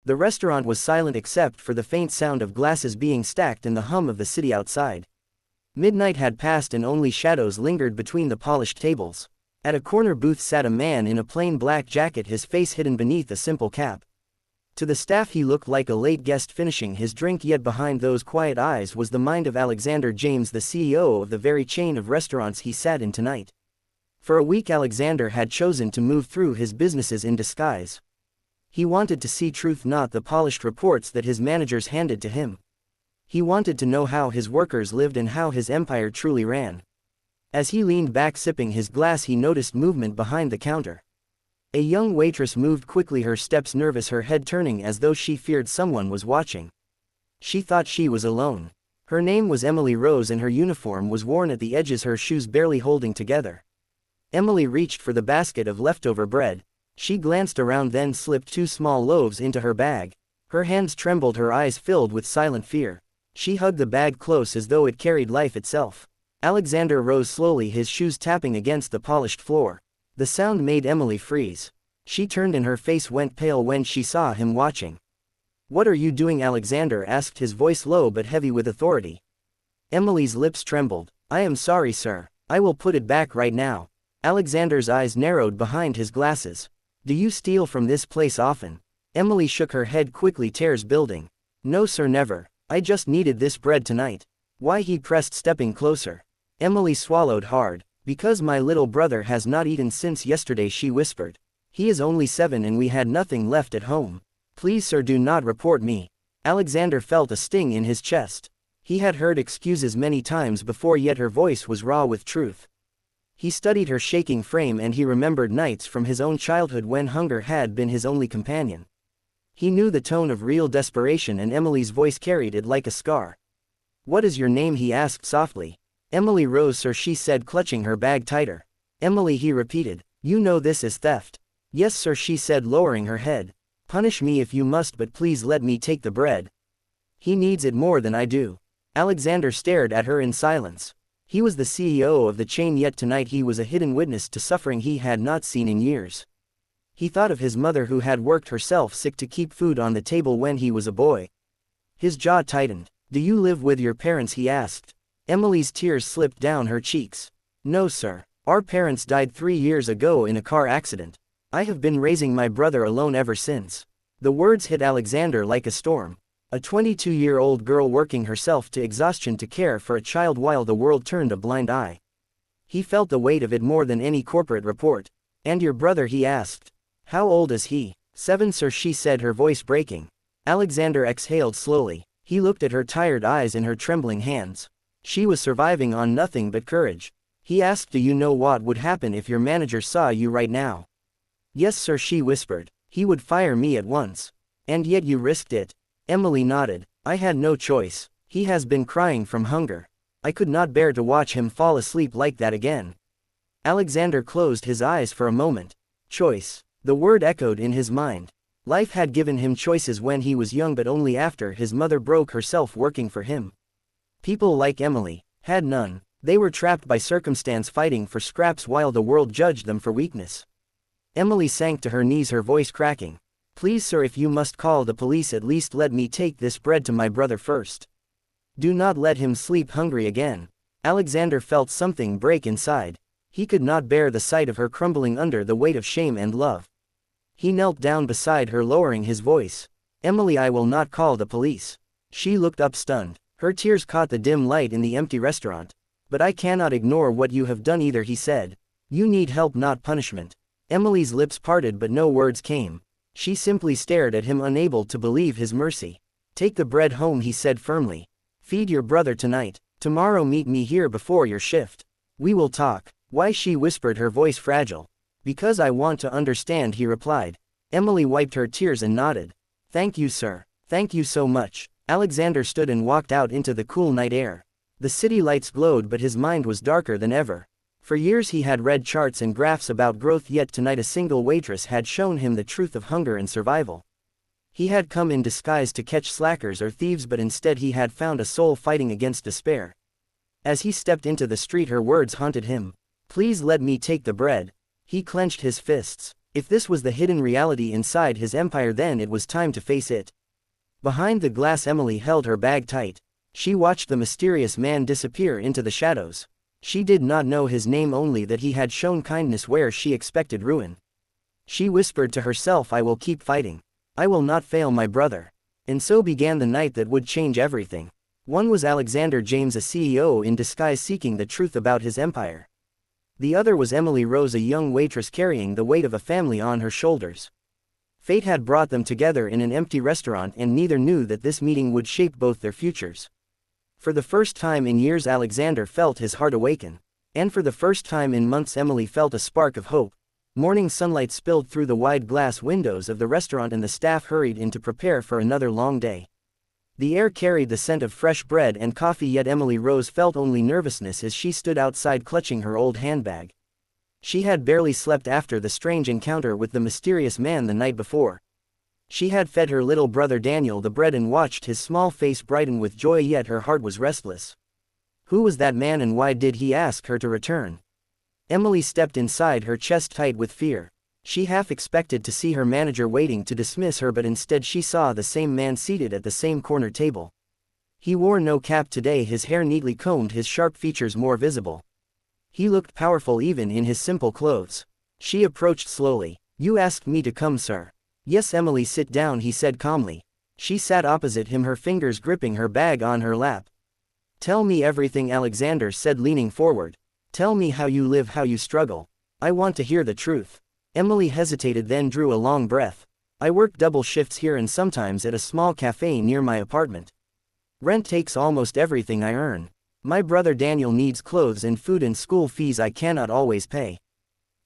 The restaurant was silent except for the faint sound of glasses being stacked and the hum of the city outside. Midnight had passed and only shadows lingered between the polished tables. At a corner booth sat a man in a plain black jacket, his face hidden beneath a simple cap. To the staff he looked like a late guest finishing his drink, yet behind those quiet eyes was the mind of Alexander James, the CEO of the very chain of restaurants he sat in tonight. For a week Alexander had chosen to move through his businesses in disguise. He wanted to see truth, not the polished reports that his managers handed to him. He wanted to know how his workers lived and how his empire truly ran. As he leaned back sipping his glass, he noticed movement behind the counter. A young waitress moved quickly, her steps nervous, her head turning as though she feared someone was watching. She thought she was alone. Her name was Emily Rose and her uniform was worn at the edges, her shoes barely holding together. Emily reached for the basket of leftover bread. She glanced around, then slipped 2 small loaves into her bag. Her hands trembled, her eyes filled with silent fear. She hugged the bag close as though it carried life itself. Alexander rose slowly, his shoes tapping against the polished floor. The sound made Emily freeze. She turned and her face went pale when she saw him watching. "What are you doing?" Alexander asked, his voice low but heavy with authority. Emily's lips trembled. "I am sorry, sir. I will put it back right now." Alexander's eyes narrowed behind his glasses. "Do you steal from this place often?" Emily shook her head quickly, tears building. "No sir, never. I just needed this bread tonight." "Why?" he pressed, stepping closer. Emily swallowed hard. "Because my little brother has not eaten since yesterday," she whispered. "He is only 7 and we had nothing left at home. Please sir, do not report me." Alexander felt a sting in his chest. He had heard excuses many times before, yet her voice was raw with truth. He studied her shaking frame and he remembered nights from his own childhood when hunger had been his only companion. He knew the tone of real desperation and Emily's voice carried it like a scar. "What is your name?" he asked softly. "Emily Rose, sir," she said, clutching her bag tighter. "Emily," he repeated. "You know this is theft." "Yes sir," she said, lowering her head. "Punish me if you must, but please let me take the bread." "He needs it more than I do." Alexander stared at her in silence. He was the CEO of the chain, yet tonight he was a hidden witness to suffering he had not seen in years. He thought of his mother, who had worked herself sick to keep food on the table when he was a boy. His jaw tightened. "Do you live with your parents?" he asked. Emily's tears slipped down her cheeks. "No sir. Our parents died 3 years ago in a car accident. I have been raising my brother alone ever since." The words hit Alexander like a storm. A 22-year-old girl working herself to exhaustion to care for a child while the world turned a blind eye. He felt the weight of it more than any corporate report. "And your brother?" he asked. "How old is he?" 7 sir, she said, her voice breaking. Alexander exhaled slowly. He looked at her tired eyes and her trembling hands. She was surviving on nothing but courage. He asked, "Do you know what would happen if your manager saw you right now?" "Yes sir," she whispered. "He would fire me at once." "And yet you risked it." Emily nodded. "I had no choice. He has been crying from hunger. I could not bear to watch him fall asleep like that again." Alexander closed his eyes for a moment. Choice. The word echoed in his mind. Life had given him choices when he was young, but only after his mother broke herself working for him. People like Emily had none. They were trapped by circumstance, fighting for scraps while the world judged them for weakness. Emily sank to her knees, her voice cracking. "Please sir, if you must call the police, at least let me take this bread to my brother first. Do not let him sleep hungry again." Alexander felt something break inside. He could not bear the sight of her crumbling under the weight of shame and love. He knelt down beside her, lowering his voice. "Emily, I will not call the police." She looked up stunned. Her tears caught the dim light in the empty restaurant. "But I cannot ignore what you have done either," he said. "You need help, not punishment." Emily's lips parted but no words came. She simply stared at him, unable to believe his mercy. "Take the bread home," he said firmly. "Feed your brother tonight. Tomorrow meet me here before your shift. We will talk." "Why?" she whispered, her voice fragile. "Because I want to understand," he replied. Emily wiped her tears and nodded. "Thank you sir. Thank you so much." Alexander stood and walked out into the cool night air. The city lights glowed, but his mind was darker than ever. For years he had read charts and graphs about growth, yet tonight a single waitress had shown him the truth of hunger and survival. He had come in disguise to catch slackers or thieves, but instead he had found a soul fighting against despair. As he stepped into the street, her words haunted him. "Please let me take the bread." He clenched his fists. If this was the hidden reality inside his empire, then it was time to face it. Behind the glass, Emily held her bag tight. She watched the mysterious man disappear into the shadows. She did not know his name, only that he had shown kindness where she expected ruin. She whispered to herself, I will keep fighting. I will not fail my brother. And so began the night that would change everything. One was Alexander James, a CEO in disguise seeking the truth about his empire. The other was Emily Rose, a young waitress carrying the weight of a family on her shoulders. Fate had brought them together in an empty restaurant, and neither knew that this meeting would shape both their futures. For the first time in years, Alexander felt his heart awaken. And for the first time in months, Emily felt a spark of hope. Morning sunlight spilled through the wide glass windows of the restaurant, and the staff hurried in to prepare for another long day. The air carried the scent of fresh bread and coffee, yet Emily Rose felt only nervousness as she stood outside clutching her old handbag. She had barely slept after the strange encounter with the mysterious man the night before. She had fed her little brother Daniel the bread and watched his small face brighten with joy, yet her heart was restless. Who was that man, and why did he ask her to return? Emily stepped inside, her chest tight with fear. She half expected to see her manager waiting to dismiss her, but instead she saw the same man seated at the same corner table. He wore no cap today, his hair neatly combed, his sharp features more visible. He looked powerful even in his simple clothes. She approached slowly. You asked me to come, sir. Yes, Emily, sit down, he said calmly. She sat opposite him, her fingers gripping her bag on her lap. Tell me everything, Alexander said, leaning forward. Tell me how you live, how you struggle. I want to hear the truth. Emily hesitated, then drew a long breath. I work double shifts here and sometimes at a small cafe near my apartment. Rent takes almost everything I earn. My brother Daniel needs clothes and food, and school fees I cannot always pay.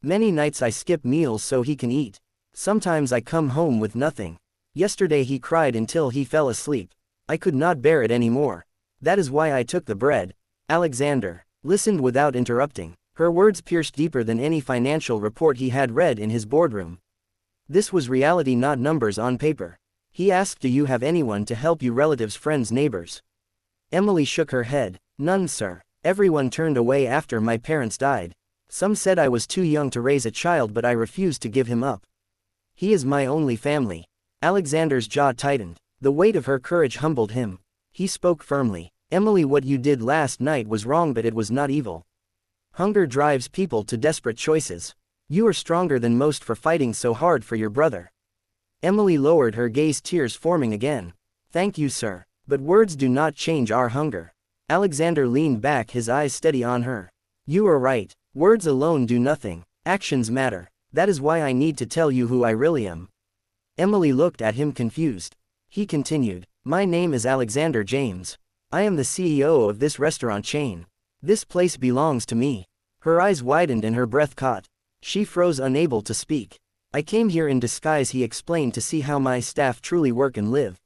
Many nights I skip meals so he can eat. Sometimes I come home with nothing. Yesterday he cried until he fell asleep. I could not bear it anymore. That is why I took the bread. Alexander listened without interrupting. Her words pierced deeper than any financial report he had read in his boardroom. This was reality, not numbers on paper. He asked, do you have anyone to help you, relatives, friends, neighbors? Emily shook her head. None, sir. Everyone turned away after my parents died. Some said I was too young to raise a child, but I refused to give him up. He is my only family. Alexander's jaw tightened. The weight of her courage humbled him. He spoke firmly. Emily, what you did last night was wrong, but it was not evil. Hunger drives people to desperate choices. You are stronger than most for fighting so hard for your brother. Emily lowered her gaze, tears forming again. Thank you, sir. But words do not change our hunger. Alexander leaned back, his eyes steady on her. You are right. Words alone do nothing. Actions matter. That is why I need to tell you who I really am. Emily looked at him confused. He continued. My name is Alexander James. I am the CEO of this restaurant chain. This place belongs to me. Her eyes widened and her breath caught. She froze, unable to speak. I came here in disguise, he explained, to see how my staff truly work and live.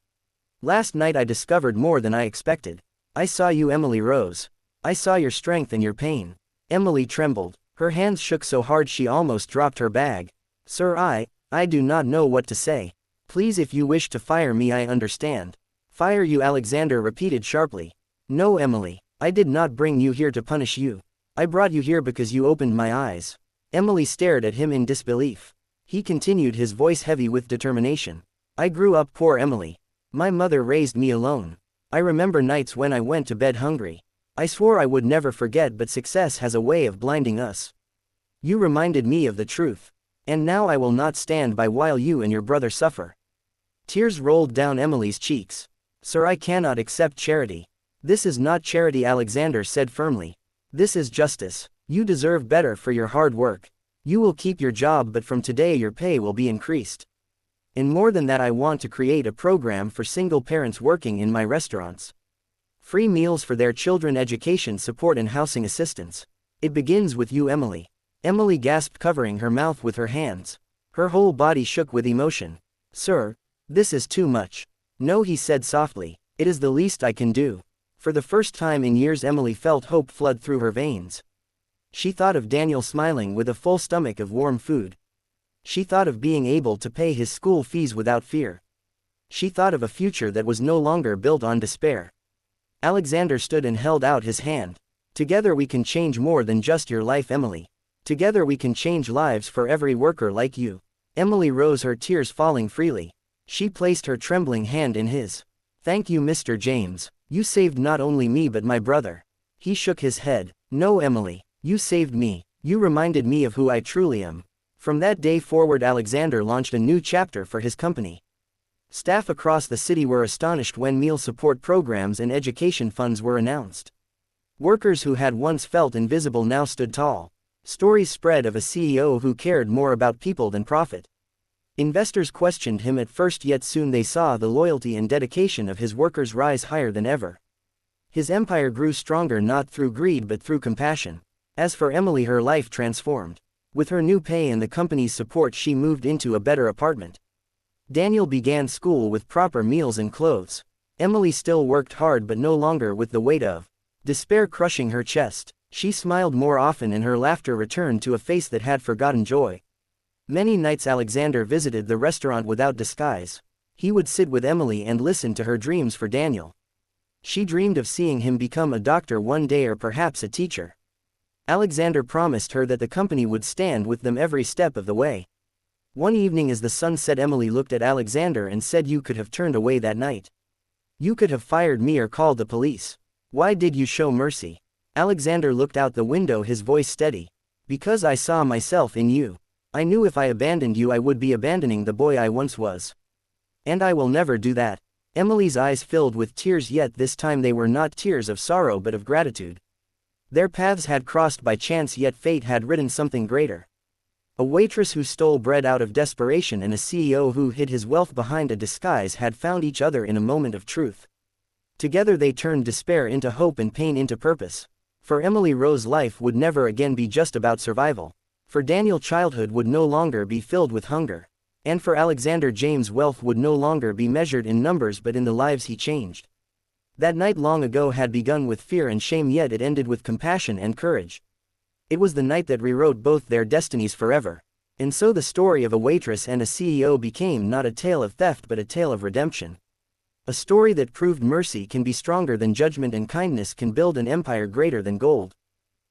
Last night I discovered more than I expected. I saw you, Emily Rose. I saw your strength and your pain. Emily trembled. Her hands shook so hard she almost dropped her bag. Sir, I do not know what to say. Please, if you wish to fire me, I understand. Fire you, Alexander repeated sharply. No, Emily. I did not bring you here to punish you. I brought you here because you opened my eyes. Emily stared at him in disbelief. He continued, his voice heavy with determination. I grew up poor, Emily. My mother raised me alone. I remember nights when I went to bed hungry. I swore I would never forget, but success has a way of blinding us. You reminded me of the truth. And now I will not stand by while you and your brother suffer. Tears rolled down Emily's cheeks. Sir, I cannot accept charity. This is not charity, Alexander said firmly. This is justice. You deserve better for your hard work. You will keep your job, but from today your pay will be increased. And more than that, I want to create a program for single parents working in my restaurants. Free meals for their children, education support, and housing assistance. It begins with you, Emily. Emily gasped, covering her mouth with her hands. Her whole body shook with emotion. Sir, this is too much. No, he said softly. It is the least I can do. For the first time in years, Emily felt hope flood through her veins. She thought of Daniel smiling with a full stomach of warm food. She thought of being able to pay his school fees without fear. She thought of a future that was no longer built on despair. Alexander stood and held out his hand. Together we can change more than just your life, Emily. Together we can change lives for every worker like you. Emily rose, her tears falling freely. She placed her trembling hand in his. "Thank you, Mr. James. You saved not only me but my brother." He shook his head. "No, Emily. You saved me. You reminded me of who I truly am." From that day forward, Alexander launched a new chapter for his company. Staff across the city were astonished when meal support programs and education funds were announced. Workers who had once felt invisible now stood tall. Stories spread of a CEO who cared more about people than profit. Investors questioned him at first, yet soon they saw the loyalty and dedication of his workers rise higher than ever. His empire grew stronger not through greed but through compassion. As for Emily, her life transformed. With her new pay and the company's support, she moved into a better apartment. Daniel began school with proper meals and clothes. Emily still worked hard, but no longer with the weight of despair crushing her chest. She smiled more often, and her laughter returned to a face that had forgotten joy. Many nights Alexander visited the restaurant without disguise. He would sit with Emily and listen to her dreams for Daniel. She dreamed of seeing him become a doctor one day, or perhaps a teacher. Alexander promised her that the company would stand with them every step of the way. One evening as the sun set, Emily looked at Alexander and said, "You could have turned away that night. You could have fired me or called the police. Why did you show mercy?" Alexander looked out the window, his voice steady. "Because I saw myself in you. I knew if I abandoned you, I would be abandoning the boy I once was. And I will never do that." Emily's eyes filled with tears, yet this time they were not tears of sorrow but of gratitude. Their paths had crossed by chance, yet fate had written something greater. A waitress who stole bread out of desperation and a CEO who hid his wealth behind a disguise had found each other in a moment of truth. Together they turned despair into hope and pain into purpose. For Emily Rose's life would never again be just about survival. For Daniel, childhood would no longer be filled with hunger. And for Alexander James, wealth would no longer be measured in numbers but in the lives he changed. That night long ago had begun with fear and shame, yet it ended with compassion and courage. It was the night that rewrote both their destinies forever. And so the story of a waitress and a CEO became not a tale of theft but a tale of redemption. A story that proved mercy can be stronger than judgment and kindness can build an empire greater than gold.